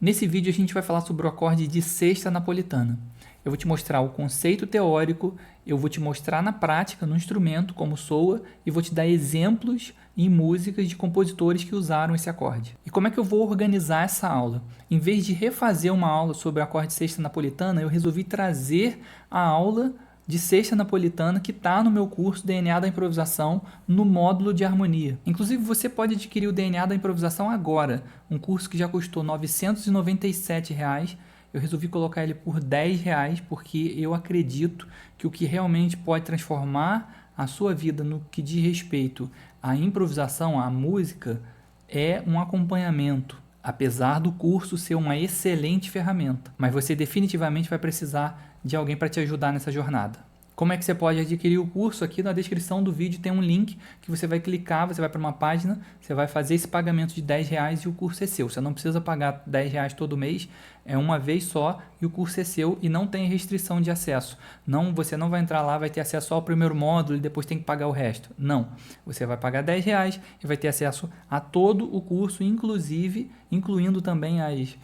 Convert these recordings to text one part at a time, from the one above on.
Nesse vídeo a gente vai falar sobre o acorde de sexta napolitana. Eu vou te mostrar o conceito teórico, eu vou te mostrar na prática, no instrumento, como soa, e vou te dar exemplos em músicas de compositores que usaram esse acorde. E como é que eu vou organizar essa aula? Em vez de refazer uma aula sobre o acorde de sexta napolitana, eu resolvi trazer a aula de sexta napolitana que está no meu curso DNA da Improvisação no módulo de harmonia. Inclusive você pode adquirir o DNA da Improvisação agora, um curso que já custou R$ 997. Eu resolvi colocar ele por R$ 10 porque eu acredito que o que realmente pode transformar a sua vida no que diz respeito à improvisação, à música, é um acompanhamento. Apesar do curso ser uma excelente ferramenta, mas você definitivamente vai precisar de alguém para te ajudar nessa jornada. Como é que você pode adquirir o curso? Aqui na descrição do vídeo tem um link que você vai clicar, você vai para uma página, você vai fazer esse pagamento de R$ 10 e o curso é seu. Você não precisa pagar R$ 10 todo mês, é uma vez só e o curso é seu e não tem restrição de acesso. Não, você não vai entrar lá, vai ter acesso só ao primeiro módulo e depois tem que pagar o resto. Não, você vai pagar R$ 10 e vai ter acesso a todo o curso, incluindo também as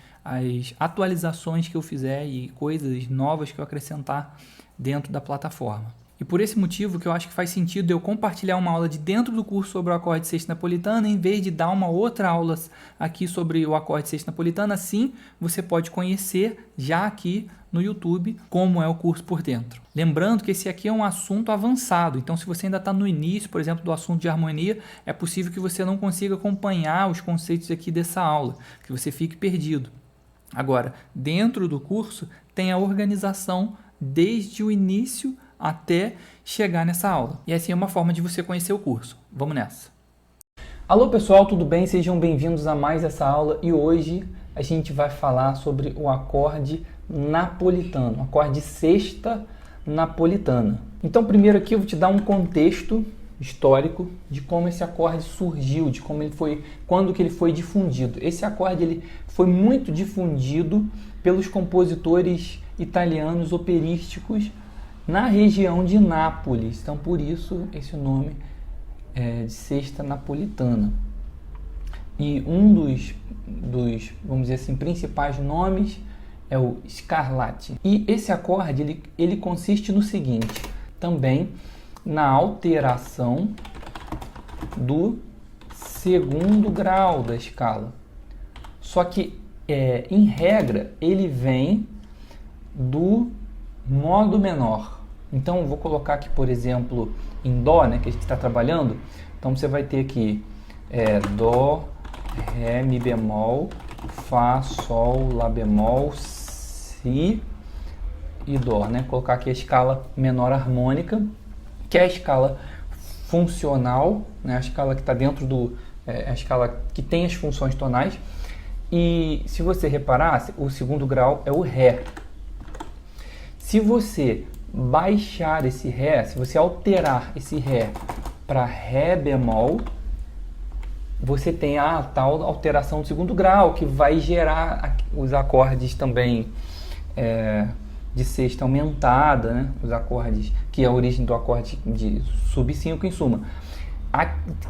atualizações que eu fizer e coisas novas que eu acrescentar dentro da plataforma. E por esse motivo que eu acho que faz sentido eu compartilhar uma aula de dentro do curso sobre o acorde de sexta napolitana em vez de dar uma outra aula aqui sobre o acorde de sexta napolitana. Assim você pode conhecer já aqui no YouTube como é o curso por dentro. Lembrando que esse aqui é um assunto avançado, então se você ainda está no início, por exemplo, do assunto de harmonia, é possível que você não consiga acompanhar os conceitos aqui dessa aula, que você fique perdido. Agora, dentro do curso tem a organização desde o início até chegar nessa aula. E essa é uma forma de você conhecer o curso. Vamos nessa! Alô pessoal, tudo bem? Sejam bem-vindos a mais essa aula e hoje a gente vai falar sobre o acorde napolitano, o acorde de sexta napolitana. Então primeiro aqui eu vou te dar um contexto histórico de como esse acorde surgiu, de como ele foi, quando que ele foi difundido. Esse acorde ele foi muito difundido pelos compositores italianos operísticos na região de Nápoles. Então por isso esse nome é de sexta napolitana. E um dos vamos dizer assim, principais nomes é o Scarlatti. E esse acorde ele consiste no seguinte, também na alteração do segundo grau da escala. Só que, em regra, ele vem do modo menor. Então, eu vou colocar aqui, por exemplo, em Dó, né, que a gente está trabalhando. Então, você vai ter aqui Dó, Ré, Mi bemol, Fá, Sol, Lá bemol, Si e Dó. Né? Colocar aqui a escala menor harmônica, que é a escala funcional, né? A escala que está dentro a escala que tem as funções tonais. E se você reparar, o segundo grau é o Ré. Se você baixar esse Ré, se você alterar esse Ré para Ré bemol, você tem a tal alteração do segundo grau, que vai gerar os acordes também de sexta aumentada, né? Os acordes, que é a origem do acorde de sub 5 em suma.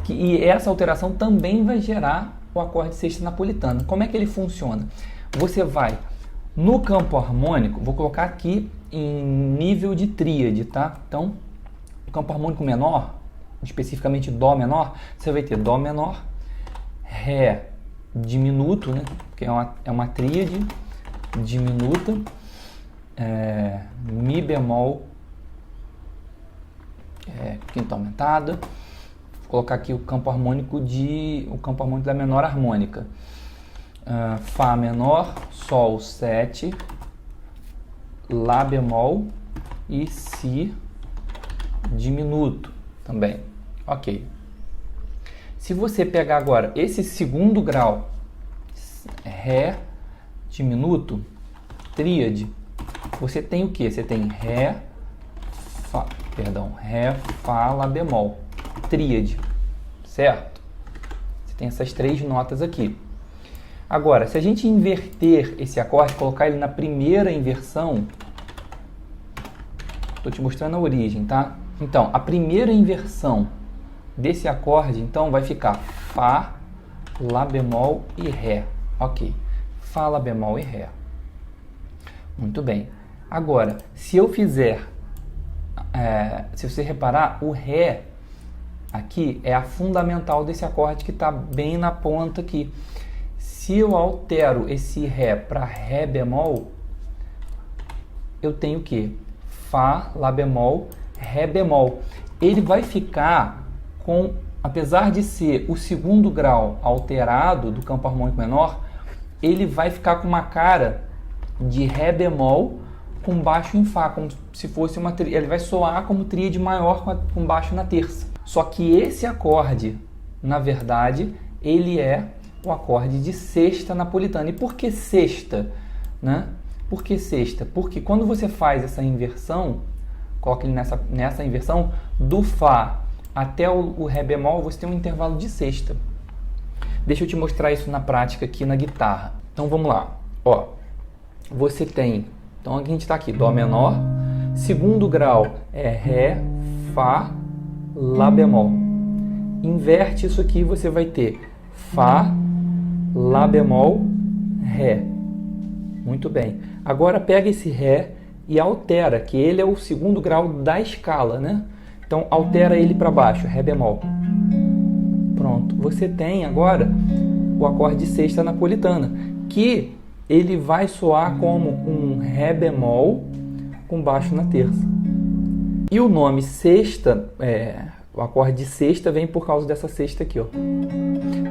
E essa alteração também vai gerar o acorde de sexta napolitana. Como é que ele funciona? Você vai no campo harmônico, vou colocar aqui em nível de tríade, tá? Então, o campo harmônico menor, especificamente Dó menor, você vai ter Dó menor, Ré diminuto, né? Que é uma tríade diminuta, Mi bemol, quinta aumentada. Vou colocar aqui o campo harmônico da menor harmônica, Fá menor, Sol 7, Lá bemol e Si diminuto também. Ok. Se você pegar agora esse segundo grau, Ré diminuto, tríade, você tem o que? Você tem Ré, Fá, Lá bemol, tríade, certo? Você tem essas três notas aqui. Agora, se a gente inverter esse acorde, colocar ele na primeira inversão, estou te mostrando a origem, tá? Então, a primeira inversão desse acorde, então, vai ficar Fá, Lá bemol e Ré. Ok. Fá, Lá bemol e Ré. Muito bem. Agora, se eu fizer, se você reparar, o Ré aqui é a fundamental desse acorde que está bem na ponta aqui. Se eu altero esse Ré para Ré bemol, eu tenho o quê? Fá, Lá bemol, Ré bemol. Ele vai ficar com, apesar de ser o segundo grau alterado do campo harmônico menor, ele vai ficar com uma cara de Ré bemol com baixo em Fá, como se fosse uma tríade. Ele vai soar como tríade maior com baixo na terça. Só que esse acorde, na verdade, ele é o acorde de sexta napolitana. E por que sexta, né? Por que sexta? Porque quando você faz essa inversão, coloca ele nessa inversão, do Fá até o Ré bemol, você tem um intervalo de sexta. Deixa eu te mostrar isso na prática aqui na guitarra. Então vamos lá. Ó, você tem, então aqui a gente está aqui, Dó menor, segundo grau é Ré, Fá, Lá bemol. Inverte isso aqui, você vai ter Fá, Lá bemol, Ré. Muito bem. Agora pega esse Ré e altera, que ele é o segundo grau da escala, né? Então altera ele para baixo, Ré bemol. Pronto. Você tem agora o acorde de sexta napolitana, que ele vai soar como um Ré bemol com baixo na terça. E o nome sexta, o acorde de sexta vem por causa dessa sexta aqui, ó.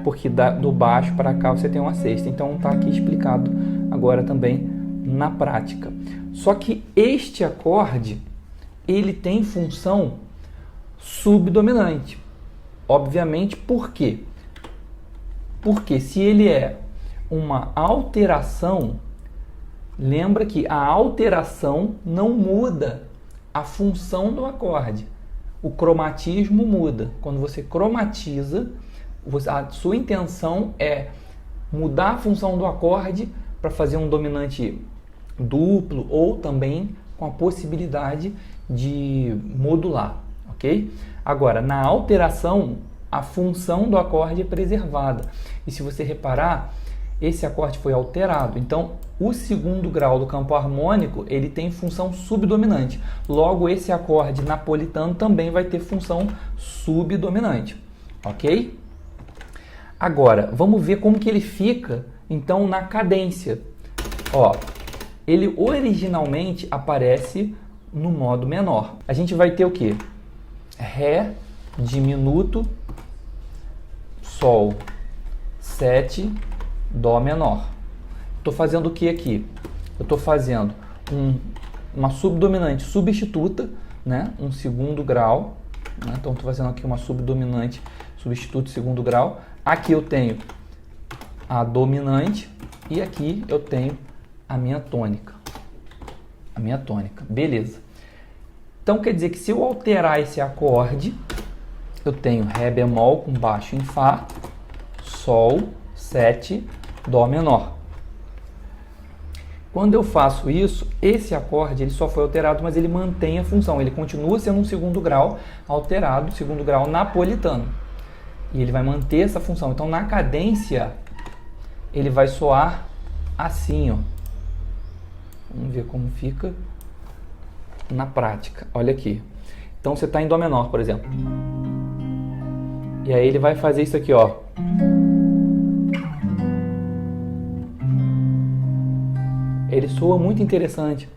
Porque do baixo para cá você tem uma sexta. Então está aqui explicado agora também na prática. Só que este acorde, ele tem função subdominante. Obviamente, por quê? Porque se ele é uma alteração, lembra que a alteração não muda a função do acorde. O cromatismo muda. Quando você cromatiza, a sua intenção é mudar a função do acorde para fazer um dominante duplo ou também com a possibilidade de modular, ok? Agora, na alteração, a função do acorde é preservada. E se você reparar, esse acorde foi alterado. Então, o segundo grau do campo harmônico, ele tem função subdominante. Logo, esse acorde napolitano também vai ter função subdominante, ok? Agora, vamos ver como que ele fica, então, na cadência. Ó, ele originalmente aparece no modo menor. A gente vai ter o quê? Ré diminuto, Sol, 7, Dó menor. Estou fazendo o que aqui? Eu estou fazendo uma subdominante substituta, né? Um segundo grau. Né? Então, estou fazendo aqui uma subdominante substituto segundo grau. Aqui eu tenho a dominante e aqui eu tenho a minha tônica. A minha tônica. Beleza. Então, quer dizer que se eu alterar esse acorde, eu tenho Ré bemol com baixo em Fá, Sol, 7, Dó menor. Quando eu faço isso, esse acorde ele só foi alterado, mas ele mantém a função. Ele continua sendo um segundo grau alterado, segundo grau napolitano. E ele vai manter essa função. Então, na cadência, ele vai soar assim, ó. Vamos ver como fica na prática. Olha aqui. Então, você está em Dó menor, por exemplo. E aí ele vai fazer isso aqui, ó. Ele soa muito interessante.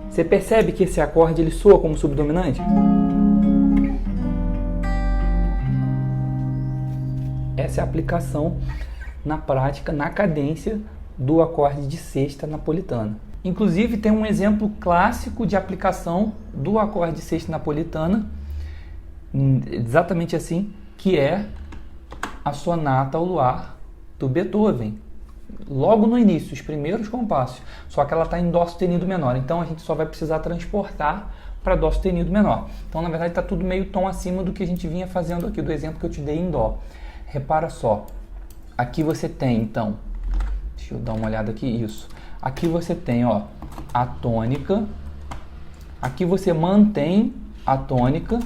Você percebe que esse acorde ele soa como subdominante? Essa é a aplicação na prática, na cadência do acorde de sexta napolitana. Inclusive tem um exemplo clássico de aplicação do acorde de sexta napolitana, exatamente assim, que é a Sonata ao Luar do Beethoven. Logo no início, os primeiros compassos, só que ela está em Dó sustenido menor, então a gente só vai precisar transportar para Dó sustenido menor. Então, na verdade, está tudo meio tom acima do que a gente vinha fazendo aqui, do exemplo que eu te dei em Dó. Repara só, aqui você tem, então, deixa eu dar uma olhada aqui, isso. Aqui você tem, ó, a tônica, aqui você mantém a tônica,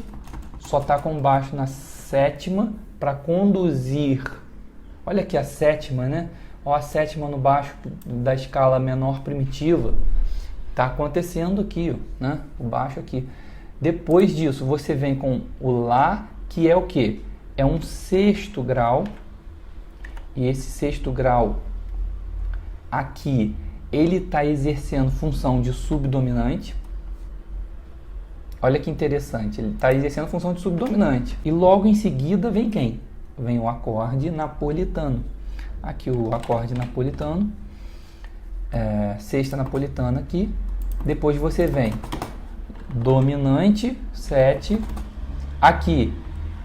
só está com baixo na sétima para conduzir. Olha aqui a sétima, né? Ó, a sétima no baixo da escala menor primitiva. Tá acontecendo aqui, ó, né? O baixo aqui. Depois disso, você vem com o Lá, que é o quê? É um sexto grau. E esse sexto grau aqui, ele está exercendo função de subdominante. Olha que interessante, ele está exercendo função de subdominante. E logo em seguida vem quem? Vem o acorde napolitano. Aqui o acorde napolitano, sexta napolitana aqui. Depois você vem dominante, 7. Aqui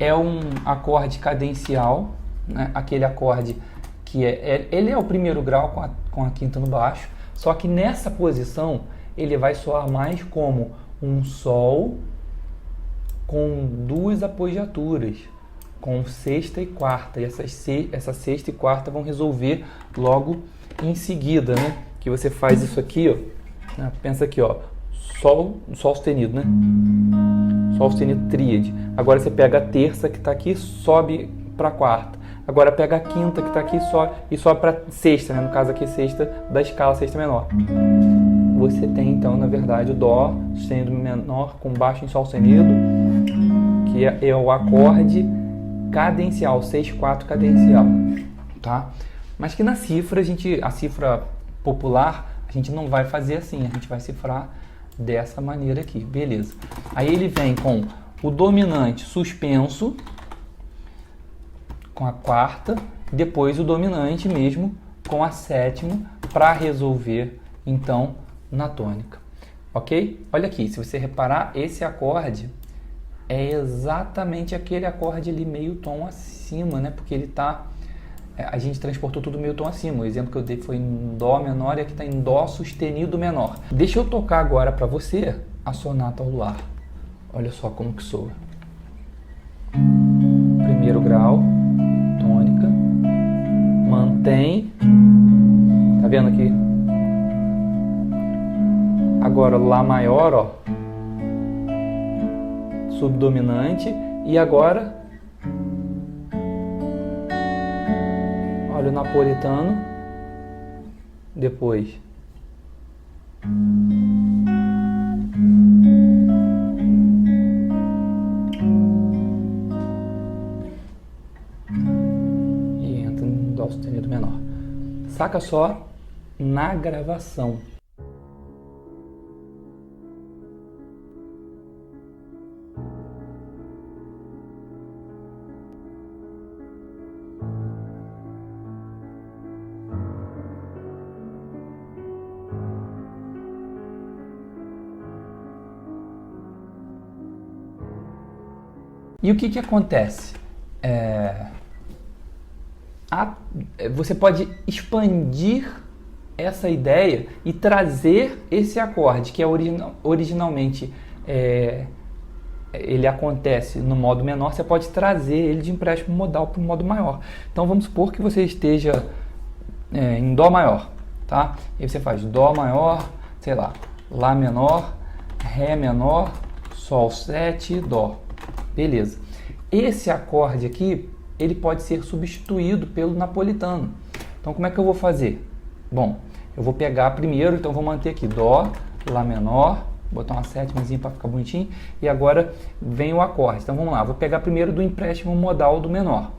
é um acorde cadencial, né? Aquele acorde que ele é o primeiro grau com a quinta no baixo. Só que nessa posição ele vai soar mais como um Sol com duas apogiaturas, com sexta e quarta. E essa sexta e quarta vão resolver logo em seguida, né? Que você faz isso aqui, ó. Pensa aqui, ó. Sol sustenido, né? Sol sustenido tríade. Agora você pega a terça que está aqui, sobe para a quarta. Agora pega a quinta que está aqui e sobe para sexta, né? No caso aqui, sexta da escala sexta menor. Você tem então, na verdade, o Dó sustenido menor com baixo em Sol sustenido, que é o acorde cadencial, 6/4 cadencial, tá? Mas que na cifra, a cifra popular, a gente não vai fazer assim, a gente vai cifrar dessa maneira aqui, beleza. Aí ele vem com o dominante suspenso, com a quarta, depois o dominante mesmo com a sétima, para resolver, então, na tônica, ok? Olha aqui, se você reparar, esse acorde é exatamente aquele acorde ali meio tom acima, né? Porque ele tá, a gente transportou tudo meio tom acima. O exemplo que eu dei foi em Dó menor e aqui está em Dó sustenido menor. Deixa eu tocar agora para você a sonata ao luar. Olha só como que soa. Primeiro grau, tônica, mantém, tá vendo aqui? Agora Lá maior, ó, subdominante, e agora olha o napolitano, depois e entra no Dó sustenido menor. Saca só na gravação. E o que acontece? Você pode expandir essa ideia e trazer esse acorde, que é originalmente ele acontece no modo menor, você pode trazer ele de empréstimo modal para o modo maior. Então vamos supor que você esteja em Dó maior, tá? E você faz Dó maior, sei lá, Lá menor, Ré menor, Sol 7, Dó. Beleza. Esse acorde aqui, ele pode ser substituído pelo napolitano. Então, como é que eu vou fazer? Bom, eu vou pegar primeiro, então vou manter aqui Dó, Lá menor, botar uma sétimazinha para ficar bonitinho, e agora vem o acorde. Então, vamos lá, vou pegar primeiro do empréstimo modal do menor.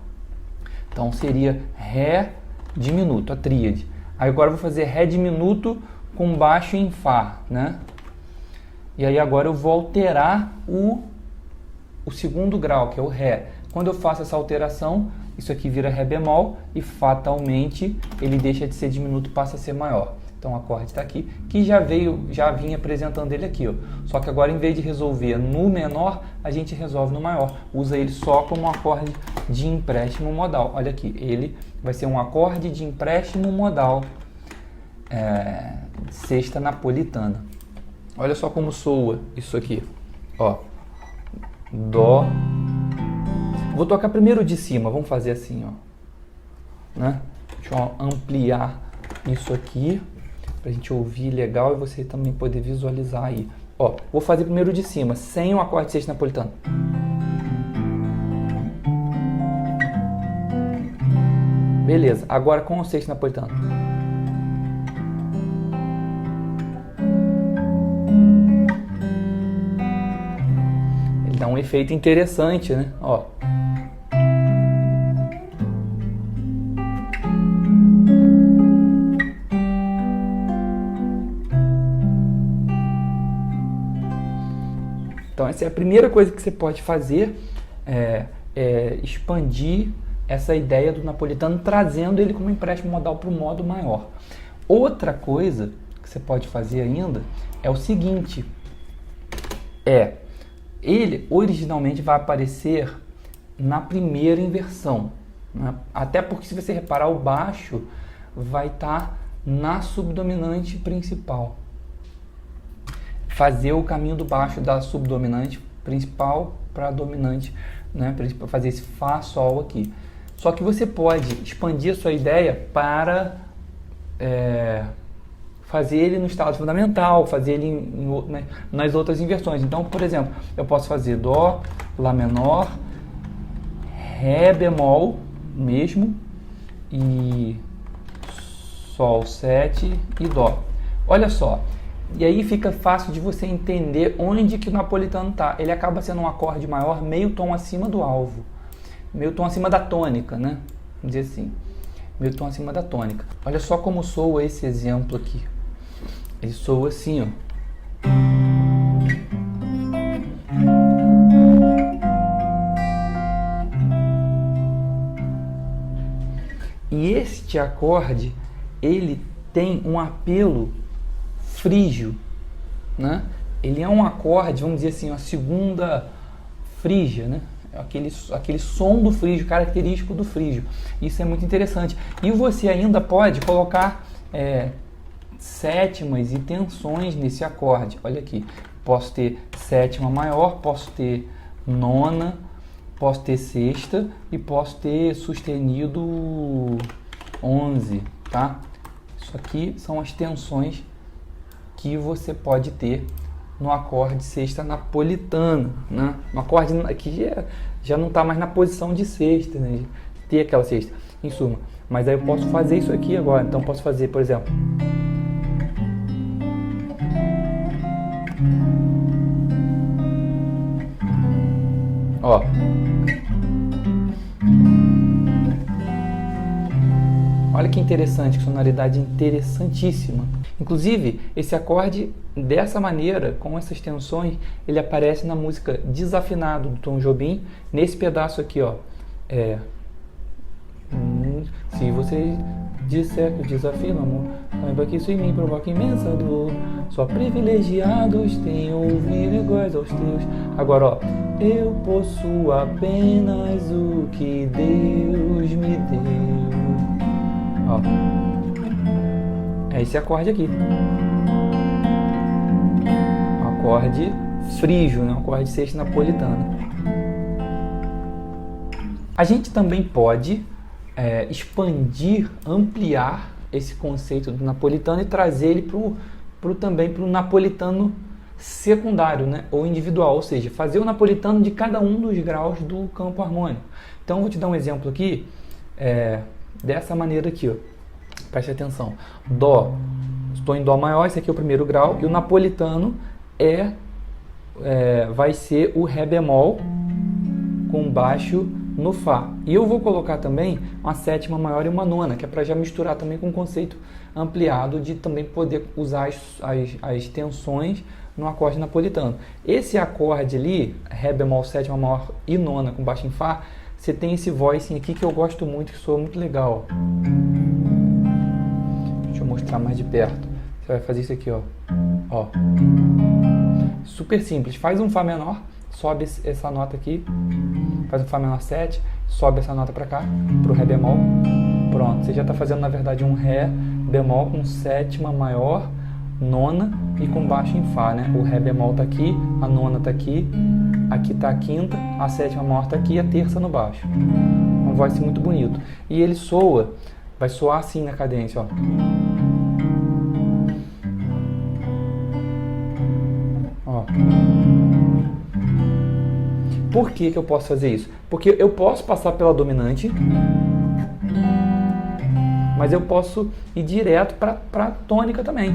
Então, seria Ré diminuto, a tríade. Aí agora eu vou fazer Ré diminuto com baixo em Fá, né? E aí agora eu vou alterar o segundo grau, que é o Ré. Quando eu faço essa alteração, isso aqui vira Ré bemol e fatalmente ele deixa de ser diminuto e passa a ser maior. Então o acorde está aqui, que já vinha apresentando ele aqui, ó. Só que agora, em vez de resolver no menor, a gente resolve no maior. Usa ele só como um acorde de empréstimo modal. Olha aqui, ele vai ser um acorde de empréstimo modal, sexta napolitana. Olha só como soa isso aqui, ó. Dó. Vou tocar primeiro de cima, vamos fazer assim, ó, né? Deixa eu ampliar isso aqui pra gente ouvir legal e você também poder visualizar aí. Ó, vou fazer primeiro de cima, sem o acorde sexto napolitano. Beleza, agora com o sexto napolitano. Ele dá um efeito interessante, né? Ó. Então essa é a primeira coisa que você pode fazer, é expandir essa ideia do napolitano, trazendo ele como empréstimo modal para o modo maior. Outra coisa que você pode fazer ainda é o seguinte, ele originalmente vai aparecer na primeira inversão, né? Até porque se você reparar, o baixo vai estar na subdominante principal. Fazer o caminho do baixo da subdominante principal para a dominante, né, para fazer esse Fá Sol aqui. Só que você pode expandir a sua ideia para fazer ele no estado fundamental, fazer ele nas outras inversões. Então, por exemplo, eu posso fazer Dó, Lá menor, Ré bemol mesmo, e Sol 7 e Dó. Olha só. E aí fica fácil de você entender onde que o napolitano está. Ele acaba sendo um acorde maior, meio tom acima do alvo. Meio tom acima da tônica, né? Vamos dizer assim. Meio tom acima da tônica. Olha só como soa esse exemplo aqui. Ele soa assim, ó. E este acorde, ele tem um apelo frígio, né? Ele é um acorde, vamos dizer assim, a segunda frígia, né? Aquele som do frígio, característico do frígio. Isso é muito interessante. E você ainda pode colocar sétimas e tensões nesse acorde. Olha aqui, posso ter sétima maior, posso ter nona, posso ter sexta e posso ter sustenido 11, tá? Isso aqui são as tensões que você pode ter no acorde sexta napolitano, né? No acorde que já não está mais na posição de sexta, né? De ter aquela sexta, em suma. Mas aí eu posso fazer isso aqui agora. Então posso fazer, por exemplo, ó. Olha que interessante, que sonoridade interessantíssima. Inclusive, esse acorde, dessa maneira, com essas tensões, ele aparece na música Desafinado, do Tom Jobim, nesse pedaço aqui, ó. Se você disser que eu desafino, amor, saiba que isso em mim provoca imensa dor. Só privilegiados têm ouvido iguais aos teus. Agora, ó. Eu possuo apenas o que Deus me deu. Ó. É esse acorde aqui. Acorde frígio, né? Acorde sexta napolitano. A gente também pode expandir, ampliar esse conceito do napolitano e trazer ele também para o napolitano secundário, né? Ou individual, ou seja, fazer o napolitano de cada um dos graus do campo harmônico. Então, vou te dar um exemplo aqui, dessa maneira aqui, ó. Preste atenção. Dó, estou em Dó maior, esse aqui é o primeiro grau, e o napolitano vai ser o Ré bemol com baixo no Fá. E eu vou colocar também uma sétima maior e uma nona, que é para já misturar também com um conceito ampliado de também poder usar as tensões no acorde napolitano. Esse acorde ali, Ré bemol, sétima maior e nona com baixo em Fá, você tem esse voicing aqui que eu gosto muito, que soa muito legal, ó. Deixa eu mostrar mais de perto. Você vai fazer isso aqui, ó. Super simples. Faz um Fá menor, sobe essa nota aqui, faz um Fá menor 7, sobe essa nota para cá, pro Ré bemol. Pronto, você já está fazendo na verdade um Ré bemol com sétima maior, nona e com baixo em Fá, né? O Ré bemol tá aqui, a nona tá aqui, aqui tá a quinta, a sétima maior tá aqui e a terça no baixo. Um voice muito bonito. E ele vai soar assim na cadência, ó. Ó. Por que eu posso fazer isso? Porque eu posso passar pela dominante mas eu posso ir direto para tônica também.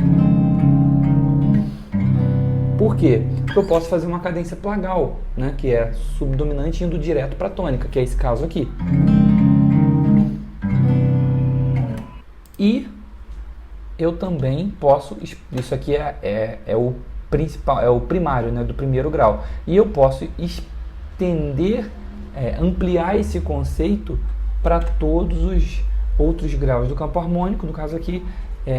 Por quê? Porque eu posso fazer uma cadência plagal, né, que é subdominante indo direto para tônica, que é esse caso aqui. E eu também posso, isso aqui é o principal, é o primário, né, do primeiro grau, e eu posso estender, ampliar esse conceito para todos os outros graus do campo harmônico, no caso aqui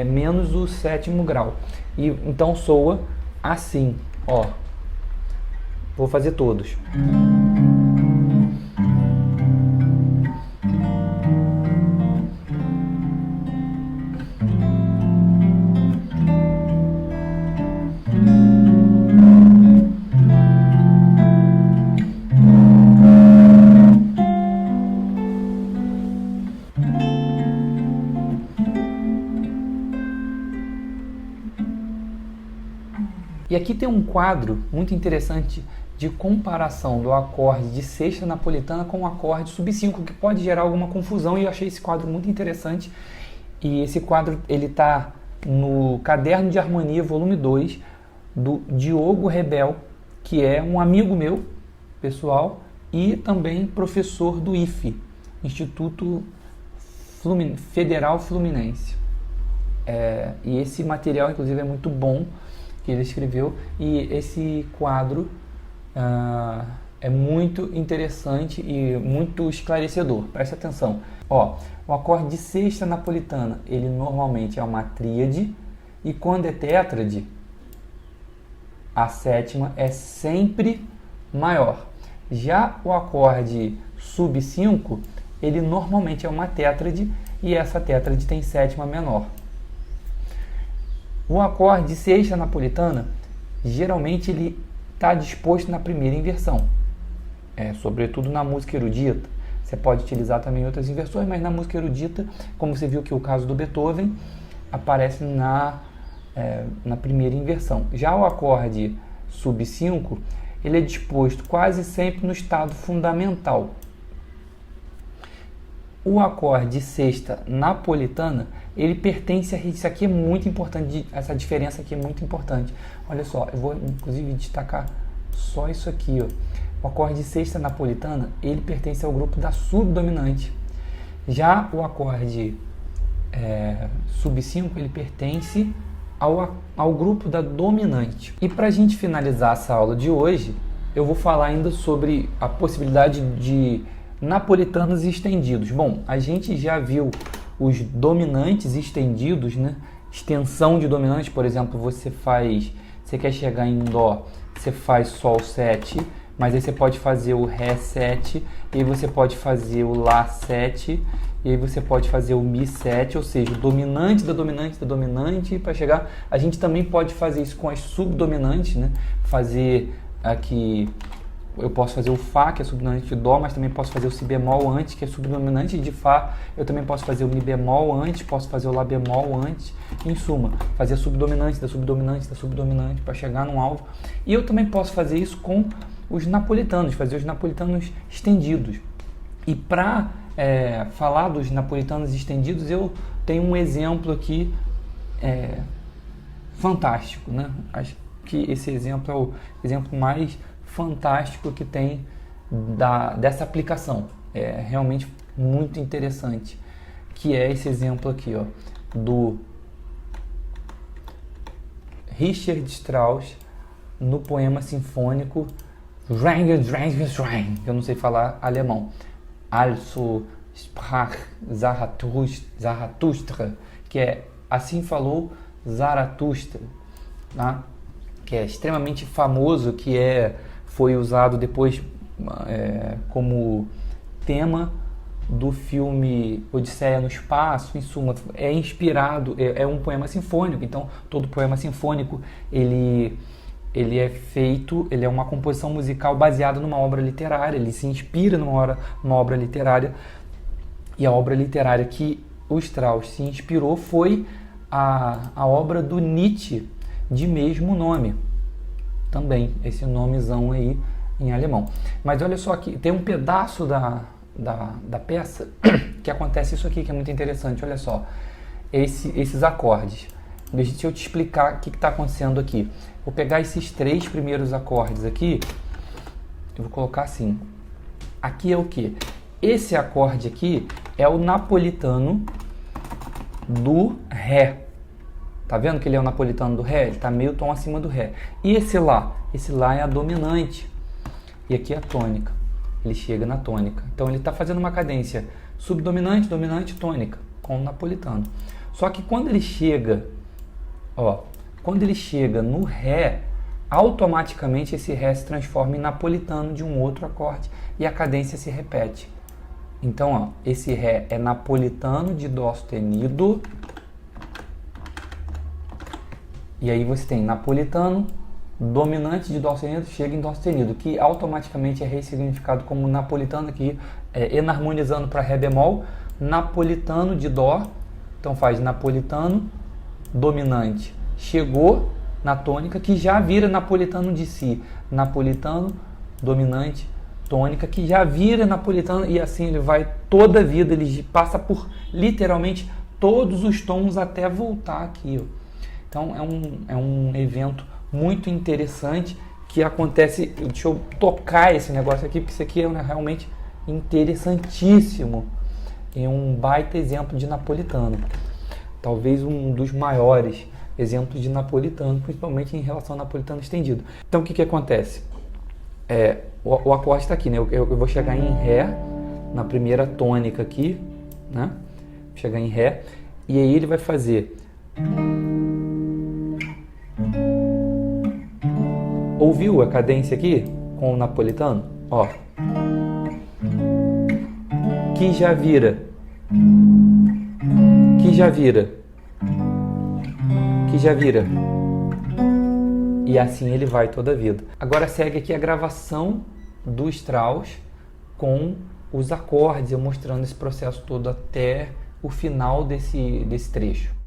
menos o 7º grau. E então soa assim, ó. Vou fazer todos. E aqui tem um quadro muito interessante de comparação do acorde de sexta napolitana com o acorde sub-5, que pode gerar alguma confusão, e eu achei esse quadro muito interessante. E esse quadro ele está no Caderno de Harmonia, volume 2, do Diogo Rebel, que é um amigo meu, pessoal, e também professor do IFE, Instituto Federal Fluminense. E esse material, inclusive, é muito bom, que ele escreveu, e esse quadro é muito interessante e muito esclarecedor. Preste atenção. Ó, o acorde de sexta napolitana, ele normalmente é uma tríade, e quando é tétrade, a sétima é sempre maior. Já o acorde sub-5, ele normalmente é uma tétrade, e essa tétrade tem sétima menor. O acorde de sexta napolitana, geralmente ele está disposto na primeira inversão, sobretudo na música erudita. Você pode utilizar também outras inversões, mas na música erudita, como você viu que o caso do Beethoven, aparece na primeira inversão. Já o acorde sub-5, ele é disposto quase sempre no estado fundamental. O acorde de sexta napolitana, ele pertence a isso aqui, é muito importante, essa diferença aqui é muito importante. Olha só, eu vou inclusive destacar só isso aqui, ó. O acorde de sexta napolitana, ele pertence ao grupo da subdominante. Já o acorde sub-5, ele pertence ao grupo da dominante. E para a gente finalizar essa aula de hoje, eu vou falar ainda sobre a possibilidade de napolitanos estendidos. Bom, a gente já viu os dominantes estendidos, né? Extensão de dominante, por exemplo, você quer chegar em Dó, você faz Sol 7, mas aí você pode fazer o Ré 7, e aí você pode fazer o Lá 7, e aí você pode fazer o Mi 7, ou seja, o dominante da dominante da dominante, para chegar. A gente também pode fazer isso com as subdominantes, né? Fazer aqui, eu posso fazer o Fá, que é subdominante de Dó, mas também posso fazer o Si bemol antes, que é subdominante de Fá. Eu também posso fazer o Mi bemol antes, posso fazer o Lá bemol antes. Em suma, fazer a subdominante da subdominante da subdominante para chegar num alvo. E eu também posso fazer isso com os napolitanos, fazer os napolitanos estendidos. E para falar dos napolitanos estendidos, eu tenho um exemplo aqui fantástico, né? Acho que esse exemplo é o exemplo mais fantástico que tem dessa aplicação. É realmente muito interessante, que é esse exemplo aqui, ó, do Richard Strauss no poema sinfônico eu não sei falar alemão, Also sprach Zarathustra, que é Assim Falou Zarathustra, tá? Que é extremamente famoso, que foi usado depois como tema do filme Odisseia no Espaço. Em suma, é inspirado, é um poema sinfônico, então todo poema sinfônico ele é feito, ele é uma composição musical baseada numa obra literária, ele se inspira numa obra literária, e a obra literária que o Strauss se inspirou foi a obra do Nietzsche, de mesmo nome, também, esse nomezão aí em alemão. Mas olha só aqui, tem um pedaço da peça que acontece isso aqui, que é muito interessante. Olha só, esses acordes. Deixa eu te explicar o que está acontecendo aqui. Vou pegar esses 3 primeiros acordes aqui, eu vou colocar assim. Aqui é o que? Esse acorde aqui é o napolitano do Ré. Tá vendo que ele é o napolitano do Ré? Ele está meio tom acima do Ré. E esse lá é a dominante. E aqui é a tônica. Ele chega na tônica. Então ele está fazendo uma cadência subdominante, dominante, tônica com o napolitano. Só que quando ele chega, quando ele chega no Ré, automaticamente esse Ré se transforma em napolitano de um outro acorde e a cadência se repete. Então, esse Ré é napolitano de Dó sustenido. E aí você tem napolitano, dominante de Dó sustenido, chega em Dó sustenido, que automaticamente é ressignificado como napolitano aqui, enarmonizando para Ré bemol, napolitano de Dó, então faz napolitano, dominante, chegou na tônica, que já vira napolitano de Si, napolitano, dominante, tônica, que já vira napolitano, e assim ele vai toda a vida, ele passa por literalmente todos os tons até voltar aqui, Então é um evento muito interessante que acontece. Deixa eu tocar esse negócio aqui, porque isso aqui é realmente interessantíssimo. É um baita exemplo de napolitano. Talvez um dos maiores exemplos de napolitano, principalmente em relação ao napolitano estendido. Então o que acontece? O acorde está aqui, né? Eu vou chegar em Ré, na primeira tônica aqui, né? Vou chegar em Ré, e aí ele vai fazer. Ouviu a cadência aqui com o napolitano? Que já vira. Que já vira. Que já vira. E assim ele vai toda a vida. Agora segue aqui a gravação do Strauss com os acordes, eu mostrando esse processo todo até o final desse trecho.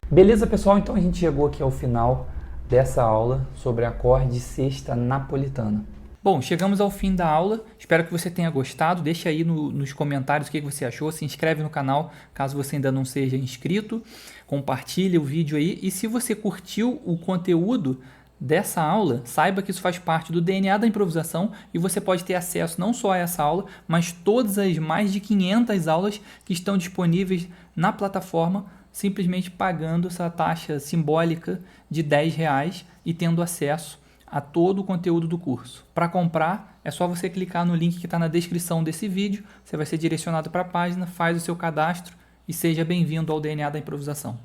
Beleza, pessoal? Então a gente chegou aqui ao final dessa aula sobre acorde de sexta napolitana. Bom, chegamos ao fim da aula. Espero que você tenha gostado. Deixa aí nos comentários o que você achou. Se inscreve no canal caso você ainda não seja inscrito. Compartilha o vídeo aí. E se você curtiu o conteúdo dessa aula, saiba que isso faz parte do DNA da improvisação e você pode ter acesso não só a essa aula, mas todas as mais de 500 aulas que estão disponíveis na plataforma, simplesmente pagando essa taxa simbólica de R$10 e tendo acesso a todo o conteúdo do curso. Para comprar, é só você clicar no link que está na descrição desse vídeo, você vai ser direcionado para a página, faz o seu cadastro e seja bem-vindo ao DNA da improvisação.